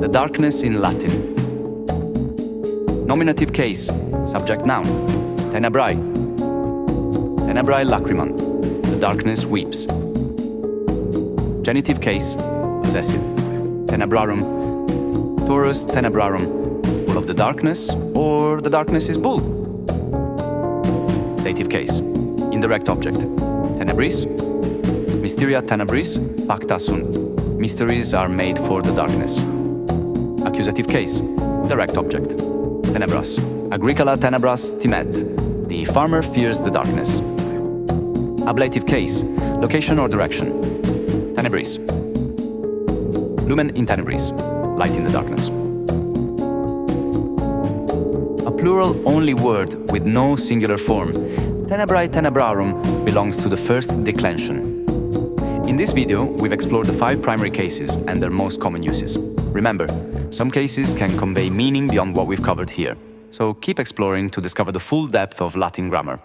The darkness in Latin. Nominative case, subject noun, Tenebrae. Tenebrae Lacrimant, the darkness weeps. Genitive case, possessive, Tenebrārum, Taurus Tenebrārum, bull of the darkness, or the darkness is bull. Dative case, indirect object, Tenebrīs, Mystēria Tenebrīs, Facta, Sunt. Mysteries are made for the darkness. Accusative case, direct object, Tenebrās, Agricola Tenebrās, Timet. The farmer fears the darkness. Ablative case, location or direction, Tenebrīs. Lūmen in Tenebrīs, light in the darkness. A plural-only word with no singular form, Tenebrāe Tenebrārum, belongs to the first declension. In this video, we've explored the 5 primary cases and their most common uses. Remember, some cases can convey meaning beyond what we've covered here, so keep exploring to discover the full depth of Latin grammar.